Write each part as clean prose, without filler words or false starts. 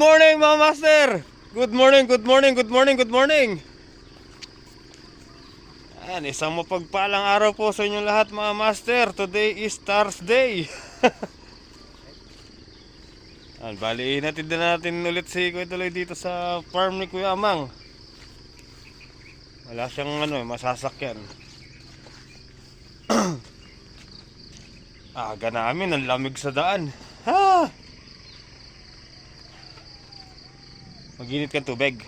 morning mga master! Good morning, good morning, good morning, good morning! Ayan, isang mapagpalang araw po sa inyong lahat mga master. Today is Thursday. Ayan, bali natin ulit si Kuya Tuloy dito sa farm ni Kuya Amang. Wala siyang masasakyan. Aga namin, ang lamig sa daan. Ha! Mag-init kang tubig.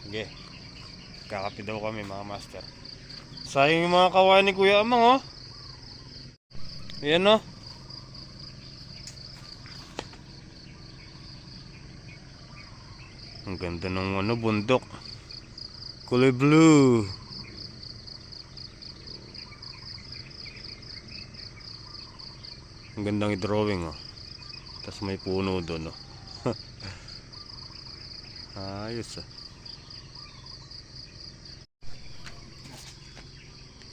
Sige. Kakape daw kami mga master. Sayang yung mga kawain ni Kuya Amang, oh. Ayan, oh. Ang ganda ng bundok. Kulay blue. Ang gandang i-drawing, oh. Tapos may puno doon, oh. Ayos, ah.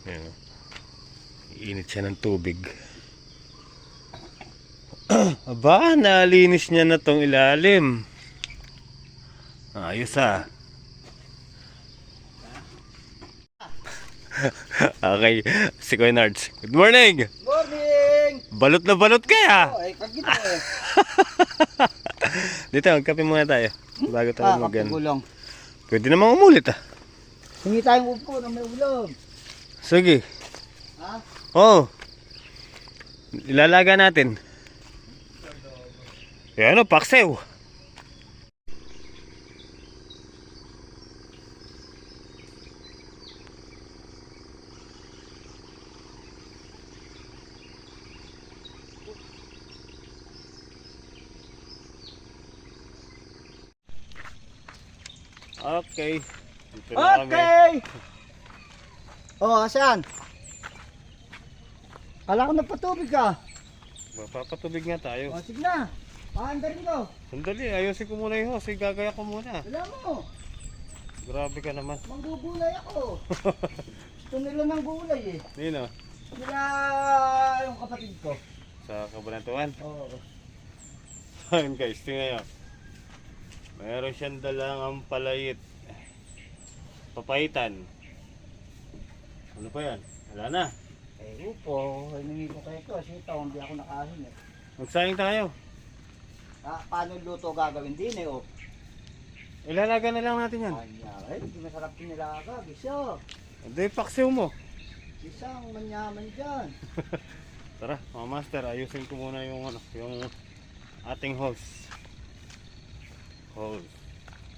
Ayan, oh. Iinit siya ng tubig. Aba, nalinis niya na tong ilalim. Ayos, ah. Okay, si Kuya Nards. Good morning! Morning! Balot na balot kaya! Oh, kagito eh. Dito, magkape muna tayo. Bago tayo Kapigulong. Pwede namang umulit, ah. Hingi tayong upo na may ulong. Sige. Ha? Oo. Ilalaga natin. Yan, paksew. Okay. Dito na kami. Okay! Oh, asan? Kala ko nagpatubig ka. Papatubig nga tayo. Oh, sige na. Paandarin ko. Sandali, ayusin ko muna yung hose. Gagaya ko muna. Wala mo. Grabe ka naman. Manggugulay ako. Gusto nila ng gulay eh. Nino? Sila yung kapatid ko. Sa Kabanatuan. Oo. Ayun guys, tingnan nyo. Meron siyang dalang ampalait. Papaitan. Ano pa yan? Wala na. Eh, upo. Hiningi ko kayo to. Sitaw, hindi ako nakahin eh. Magsayang tayo. Paano luto gagawin din eh, oh. Ilalaga na lang natin yan. Ay, hindi masarap yung nilaga. Bisa. Hindi, paksiw mo. Isang manyaman dyan. Tara, mga master, ayusin ko muna yung ating hose.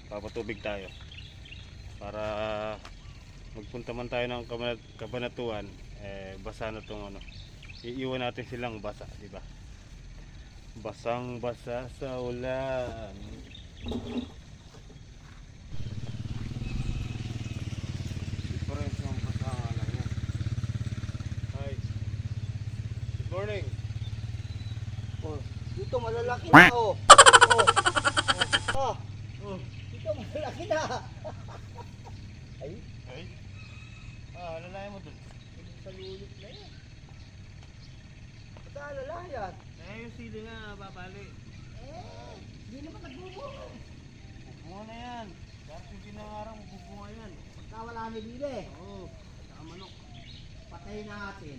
Papatubig tayo para magpunta man tayo ng Kabanatuan, basa na tong iiwan natin silang basa, di ba? Basang basa sa ulan. Difference ng basa lang yan. Hi. Good morning. Oh, dito malalaki na, oh. Oh. Oh. Dito malalaki na. Ay. Alalayan mo dun. Sa lulot na yan. Ba't alalayan? Yung sili nga, babali. Hindi naman nagbubunga. Bubunga na yan. Dahil yung pinangarang, bubunga yan. Pagka wala na bili. Oo, saka manok. Patayin natin.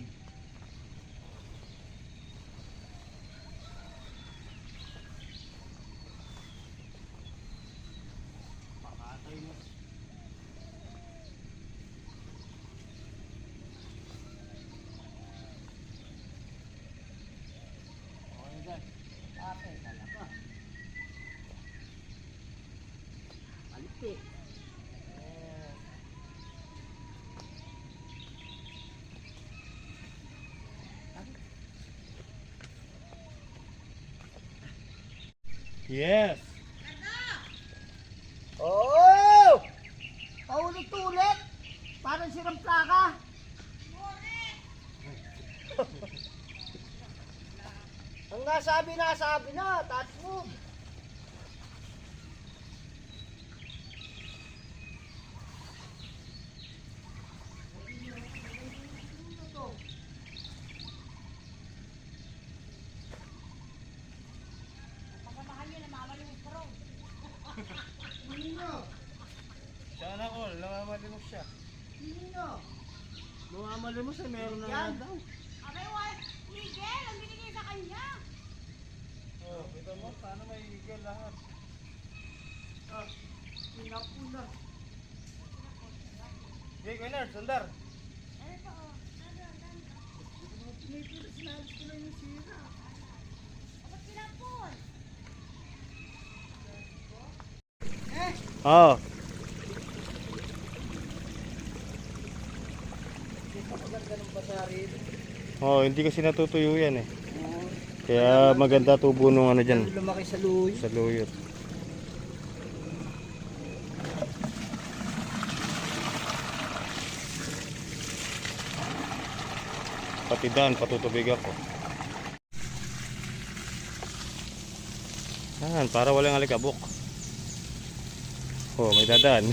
Pakatay mo. Okay dyan. Ate, talaga. Paliti. Yes! Oh! Paulit-ulit! Parang sirang plaka. Ang nasabi na, touch move. namamalimos siya. Sino? Namamalimos siya, meron na Yan. daw. Abay, what? Miguel, ang binigay sa kanya. Oh, kita mo, sana may higil lahat. Ah, pinapula. Hey, Kuya sundar. Ano pa, oh? Pinipili, sinabi ko lang yung sira. Ba't pinapon? Oo. Hindi pa maganda ng basari. Oh, hindi kasi natutuyo yan eh. Oo. Kaya maganda tubo nung ano dyan, Lumaki sa luy. sa luyot. Pati daan, patutubig ako. Yan, para walang alikabok. Oh, may dadaan.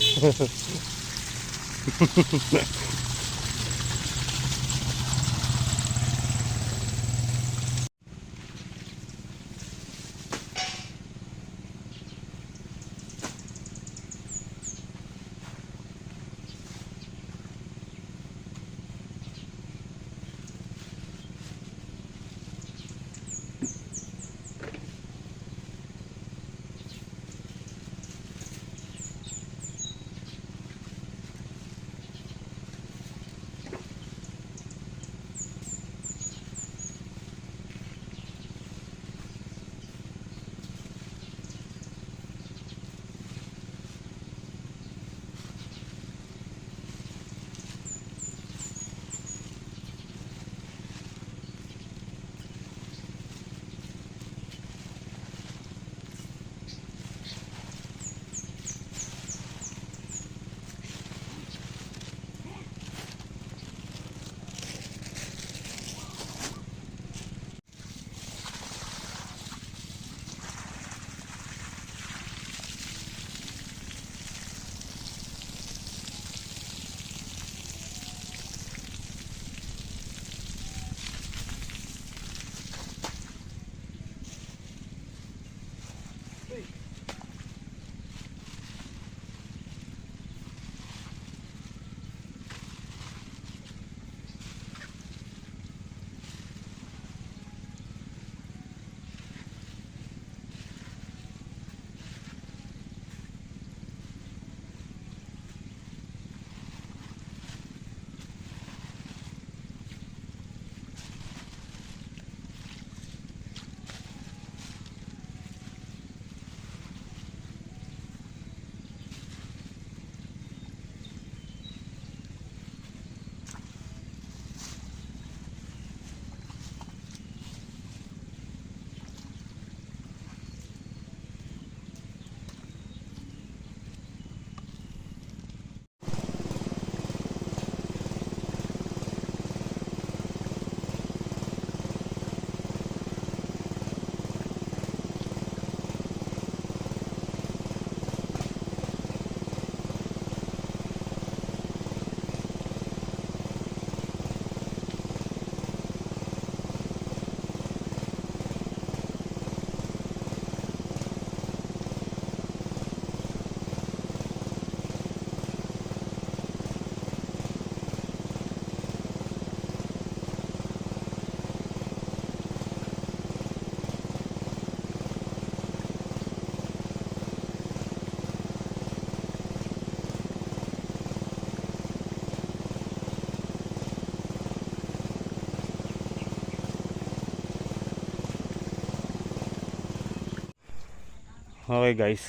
Okay guys.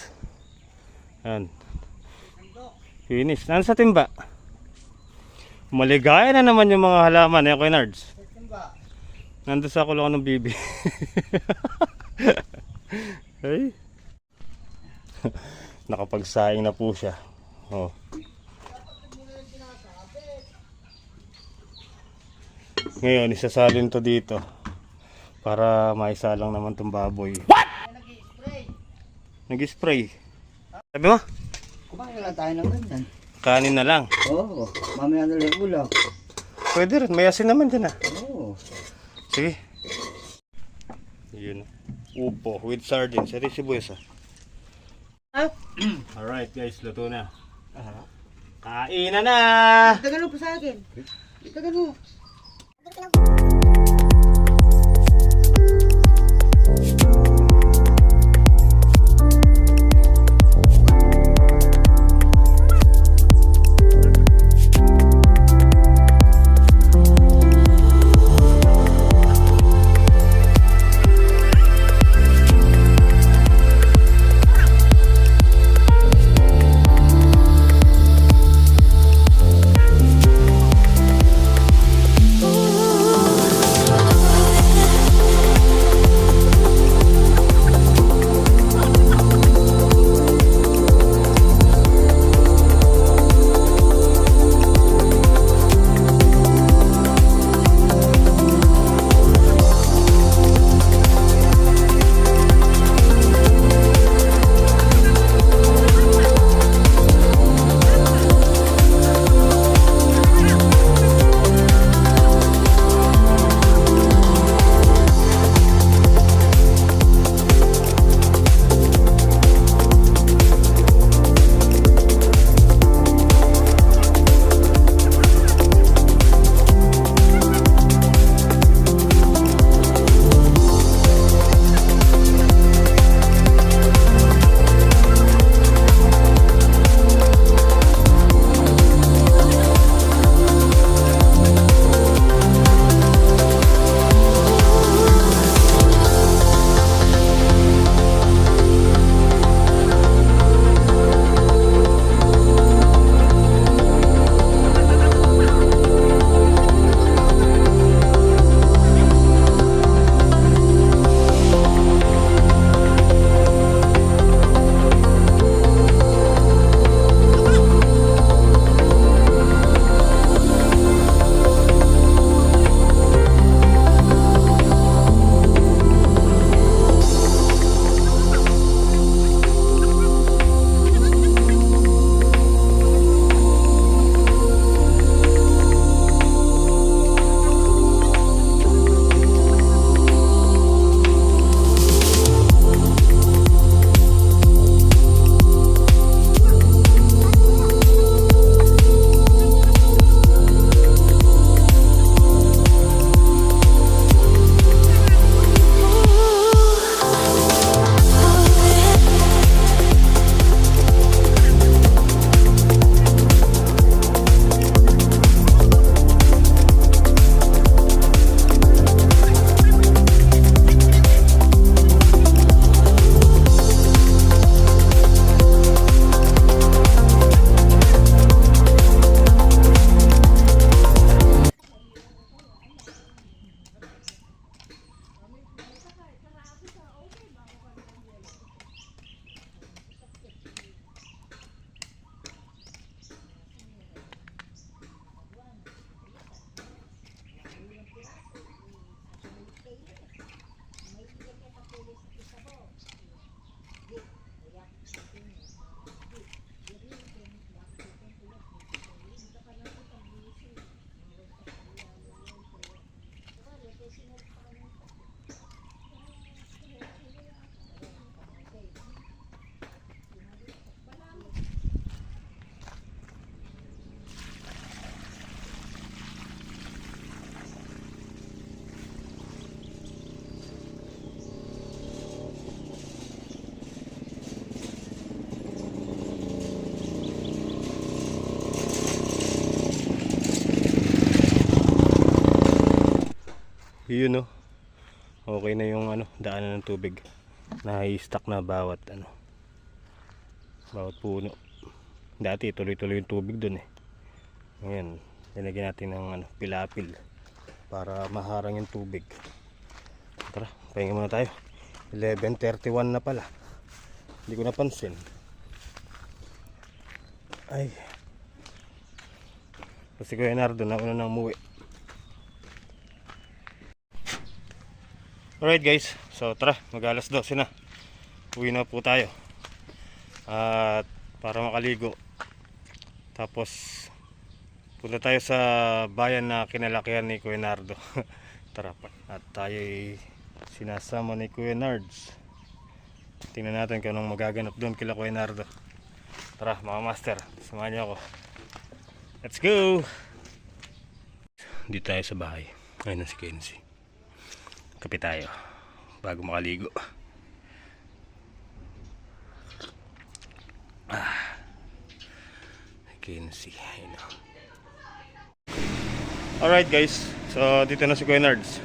Yan. Finish. Naan sa timba? Maligaya na naman yung mga halaman. Eh, Kuya Nards. Timba. Nandun sa kulungan ng bibi. Ay. Nakapagsaing na po siya. Oh. Ngayon, isasalin to dito. Para maisalang naman tong baboy. Nag-i-spray. Nag-spray. Sabi mo? Kumain lang tayo ng ganyan. Kanin na lang. Oo. Mamaya na lang ulam. Pwede rin. May asin naman dyan ah. Oo. Sige. Yun. Upo with sardines. Ito yung sibuyas ah. Ah? Alright guys, luto na. Kainan na! Tagal mo pa sa akin. Tagal mo. Yun, no. Okay na yung daanan ng tubig. Na-stack na bawat bawat puno. Dati tuloy-tuloy yung tubig dun eh. Ngayon, linagyan natin ng pilapil para maharang yung tubig. Tara, pahinga muna tayo. 11:31 na pala. Hindi ko napansin. Ay. Kasi Kuya Nardo na una nang umuwi. Alright guys, so tara, mag-alas 12 na. Uwi na po tayo. At para makaligo. Tapos punta tayo sa bayan na kinalakihan ni Kuya Nardo. Tara pa. At tayo ay sinasama ni Kuya Nards. Tingnan natin kung anong magaganap doon kila Kuya Nardo. Tara mga master, samahan niyo ako. Let's go! Dito tayo sa bahay. Ayun na si Kenzie. Kape tayo bago makaligo. Kenzie. Ayun na. Alright guys. So dito na si Kuya Nards.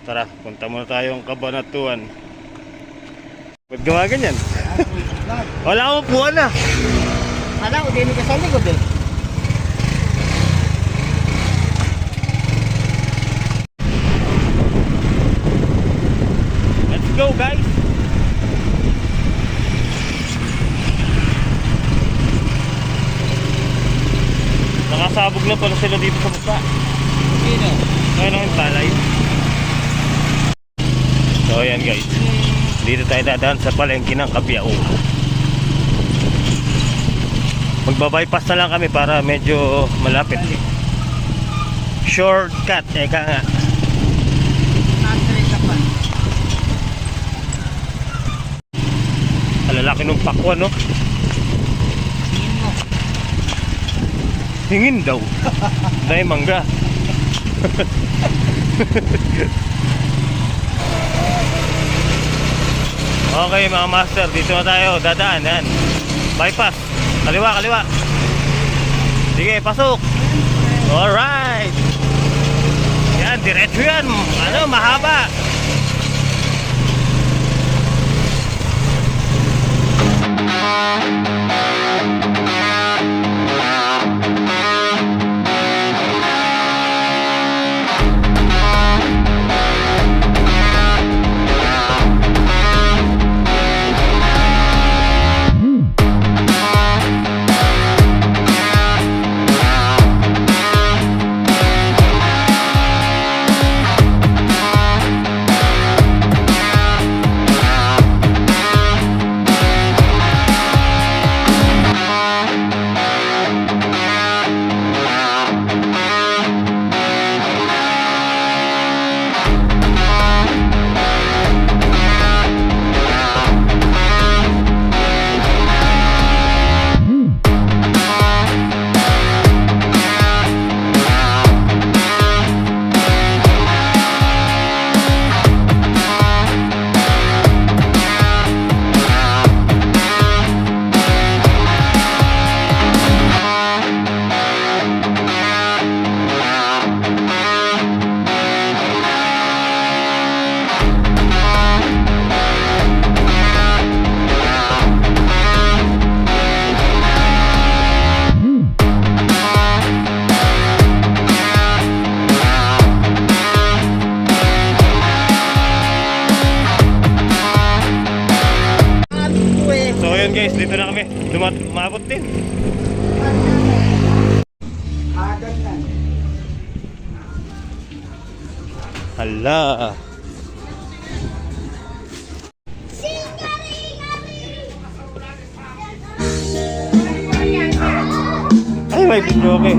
Tara, punta muna tayong Cabanatuan. Ba't gumaganyan? Wala akong upuan na. Kala ko din ka sa likod eh. Let's go guys! Nakasabog na pala sila dito sa mukha. Sino? Ayun ang talay. So ayan guys, dito tayo dadaan sa palengke ng Kabiao. Magbabypass na lang kami para medyo malapit. Shortcut, eka nga. Nandre ka pa. Alalaki ng pakwan, no? Tingin mo. Hingin daw. Dahil mangga. Okay mga master, dito na tayo dadaan. Yan. Bypass. Kaliwa, kaliwa. Sige, pasok. Alright. Yan, diretso yan. Ano, mahaba. So ayun guys, dito na kami. Umabot din. Agad na. Hala. Ay, may video okay.